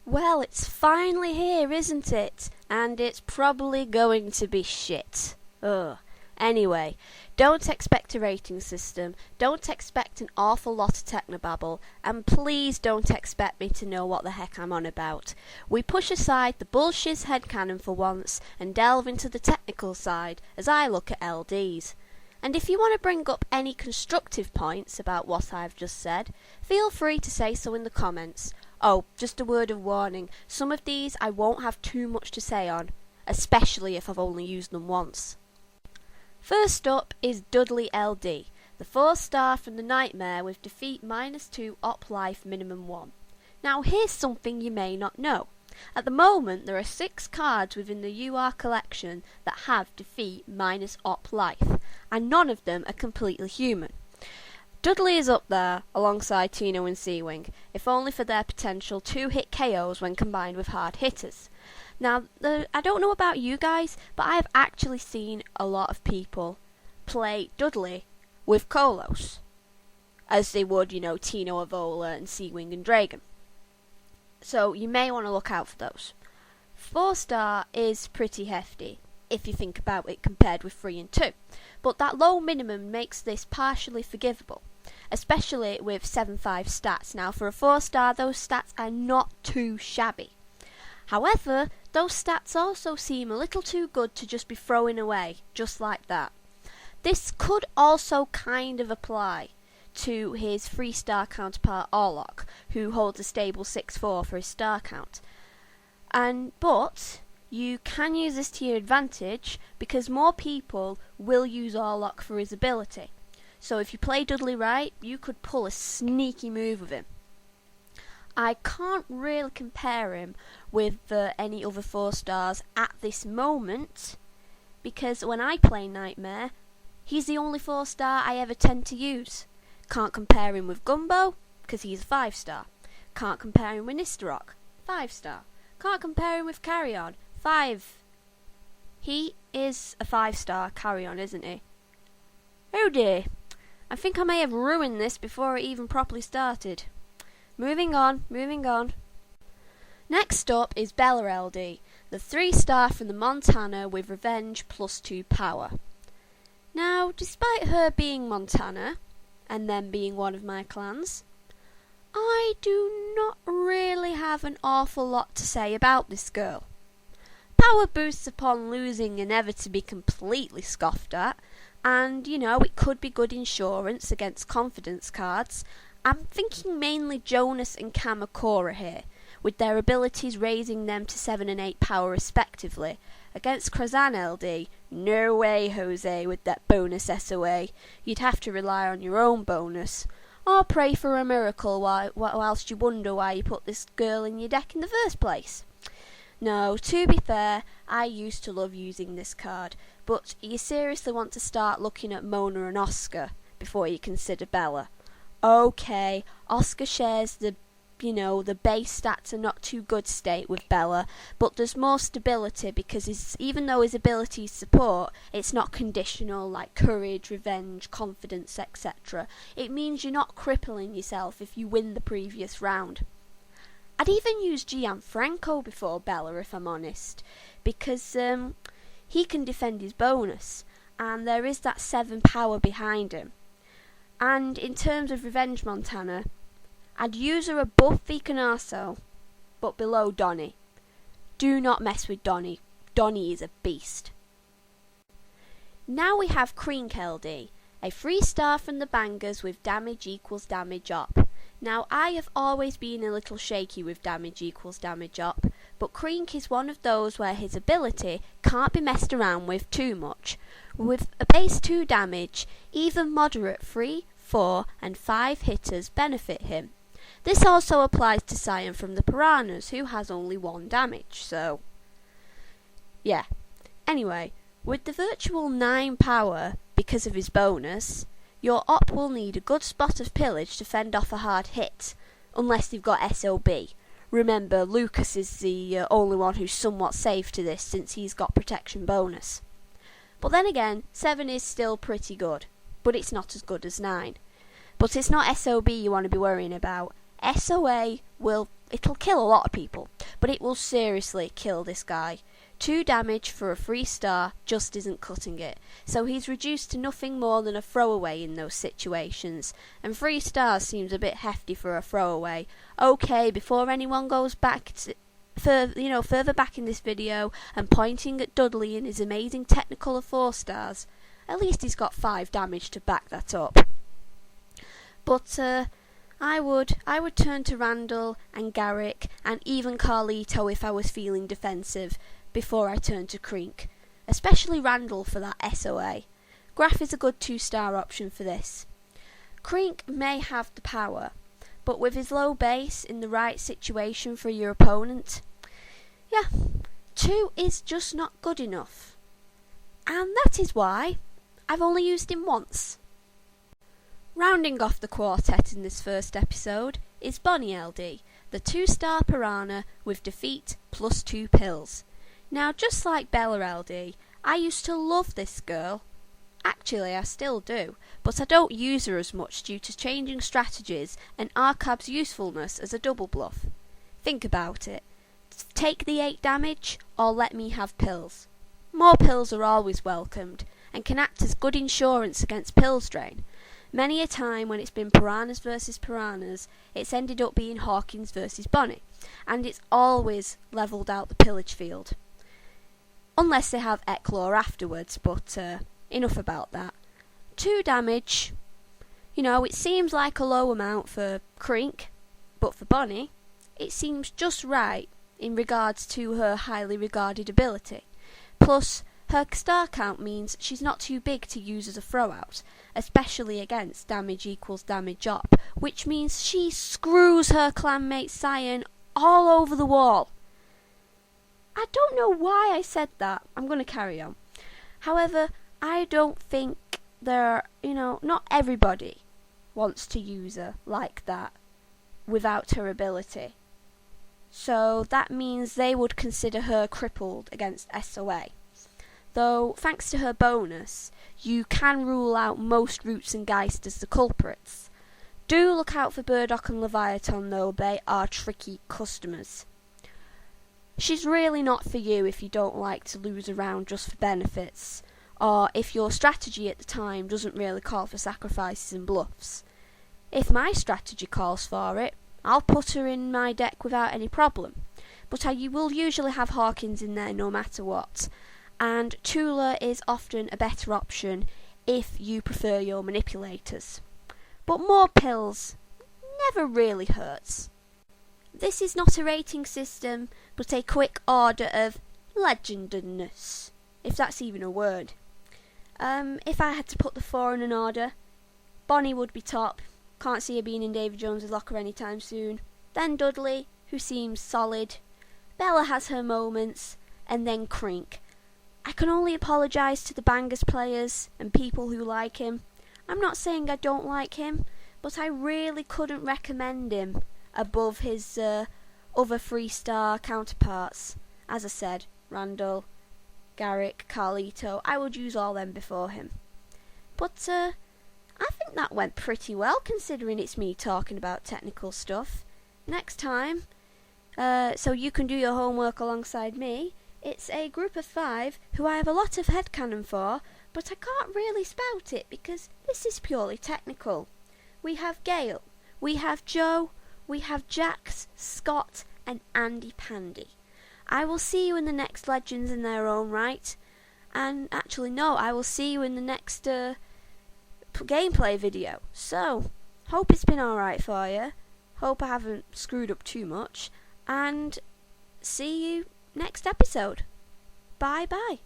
Well, it's finally here, isn't it? And it's probably going to be shit. Ugh. Anyway, don't expect a rating system, don't expect an awful lot of technobabble, and please don't expect me to know what the heck I'm on about. We push aside the bullshit headcanon for once and delve into the technical side as I look at LDs. And if you want to bring up any constructive points about what I've just said, feel free to say so in the comments. Oh, just a word of warning, some of these I won't have too much to say on, especially if I've only used them once. First up is Dudley LD, the 4-star from the Nightmare with defeat -2 op life minimum 1. Now here's something you may not know. At the moment there are 6 cards within the UR collection that have defeat minus op life, and none of them are completely human. Dudley is up there alongside Tino and Seawing, if only for their potential 2-hit KOs when combined with hard hitters. Now, I don't know about you guys, but I've actually seen a lot of people play Dudley with Kolos, as they would, Tino, Avola, and Seawing and Dragon. So you may want to look out for those. 4-star is pretty hefty, if you think about it compared with 3 and 2, but that low minimum makes this partially forgivable, especially with 7-5 stats. Now for a 4-star, those stats are not too shabby. However, those stats also seem a little too good to just be throwing away, just like that. This could also kind of apply to his 3-star counterpart Orlok, who holds a stable 6-4 for his star count. But you can use this to your advantage because more people will use Orlok for his ability. So if you play Dudley right, you could pull a sneaky move with him. I can't really compare him with any other 4-stars at this moment, because when I play Nightmare, he's the only 4-star I ever tend to use. Can't compare him with Gumbo, because he's a 5-star. Can't compare him with Nistarok, 5-star. Can't compare him with Carrion, 5. He is a 5-star Carrion, isn't he? Oh dear, I think I may have ruined this before it even properly started. Moving on. Next up is Bella LD, the 3-star from the Montana with Revenge +2 power. Now, despite her being Montana, and then being one of my clans, I do not really have an awful lot to say about this girl. Power boosts upon losing are never to be completely scoffed at, and it could be good insurance against confidence cards. I'm thinking mainly Jonas and Kamakura here, with their abilities raising them to 7 and 8 power respectively. Against Krazan LD, no way Jose with that bonus SOA, you'd have to rely on your own bonus, or pray for a miracle whilst you wonder why you put this girl in your deck in the first place. No, to be fair, I used to love using this card, but you seriously want to start looking at Mona and Oscar before you consider Bella. Okay, Oscar shares the base stats are not too good state with Bella, but there's more stability because even though his abilities support, it's not conditional like courage, revenge, confidence, etc. It means you're not crippling yourself if you win the previous round. I'd even used Gianfranco before Bella, if I'm honest, because he can defend his bonus, and there is that 7 power behind him. And in terms of Revenge Montana, I'd use her above Vicanarso, but below Donny. Do not mess with Donny. Donny is a beast. Now we have Kreenk LD, a 3-star from the Bangers with damage equals damage up. Now I have always been a little shaky with damage equals damage up, but Kreenk is one of those where his ability can't be messed around with too much. With a base 2 damage, even moderate 3, 4 and 5 hitters benefit him. This also applies to Cyan from the Piranhas, who has only 1 damage, so yeah. Anyway, with the virtual 9 power because of his bonus, your op will need a good spot of pillage to fend off a hard hit, unless you've got SOB. Remember, Lucas is the only one who's somewhat safe to this since he's got protection bonus. But then again, 7 is still pretty good, but it's not as good as 9. But it's not SOB you want to be worrying about. SOA it'll kill a lot of people. but it will seriously kill this guy. 2 damage for a 3-star just isn't cutting it, so he's reduced to nothing more than a throwaway in those situations, and 3 stars seems a bit hefty for a throwaway. Okay, before anyone goes back further back in this video and pointing at Dudley and his amazing technical of 4 stars, at least he's got 5 damage to back that up. But I would turn to Randall and Garrick and even Carlito if I was feeling defensive before I turn to Kreenk, especially Randall for that SOA. Graf is a good 2-star option for this. Kreenk may have the power, but with his low base in the right situation for your opponent, 2 is just not good enough. And that is why I've only used him once. Rounding off the quartet in this first episode is Bonnie LD, the 2-star piranha with defeat plus 2 pills. Now, just like Bella LD, I used to love this girl. Actually, I still do, but I don't use her as much due to changing strategies and Arcab's usefulness as a double bluff. Think about it. Take the 8 damage, or let me have pills. More pills are always welcomed, and can act as good insurance against pills drain. Many a time when it's been piranhas versus piranhas, it's ended up being Hawkins versus Bonnie, and it's always levelled out the pillage field. Unless they have Eclaw afterwards, but enough about that. 2 damage, it seems like a low amount for Kreenk, but for Bonnie, it seems just right in regards to her highly regarded ability. Plus, her star count means she's not too big to use as a throwout, especially against damage equals damage up, which means she screws her clanmate Cyan all over the wall. I don't know why I said that. I'm going to carry on. However, I don't think not everybody wants to use her like that without her ability. So that means they would consider her crippled against SOA. Though, thanks to her bonus, you can rule out most Roots and Geist as the culprits. Do look out for Burdock and Leviathan though, they are tricky customers. She's really not for you if you don't like to lose around just for benefits, or if your strategy at the time doesn't really call for sacrifices and bluffs. If my strategy calls for it, I'll put her in my deck without any problem, but I will usually have Hawkins in there no matter what, and Tula is often a better option if you prefer your manipulators. But more pills never really hurts. This is not a rating system, but a quick order of legendness, if that's even a word. If I had to put the 4 in an order, Bonnie would be top. Can't see her being in Davy Jones's locker anytime soon. Then Dudley, who seems solid. Bella has her moments, and then Kreenk. I can only apologise to the Bangers players and people who like him. I'm not saying I don't like him, but I really couldn't recommend him above his other 3-star counterparts. As I said, Randall, Garrick, Carlito, I would use all them before him. But I think that went pretty well considering it's me talking about technical stuff. Next time, so you can do your homework alongside me, it's a group of 5 who I have a lot of headcanon for, but I can't really spout it because this is purely technical. We have Gale, we have Joe, we have Jax, Scott, and Andy Pandy. I will see you in the next Legends in their own right. And actually, no, I will see you in the next gameplay video. So, hope it's been alright for you. Hope I haven't screwed up too much. And see you next episode. Bye bye.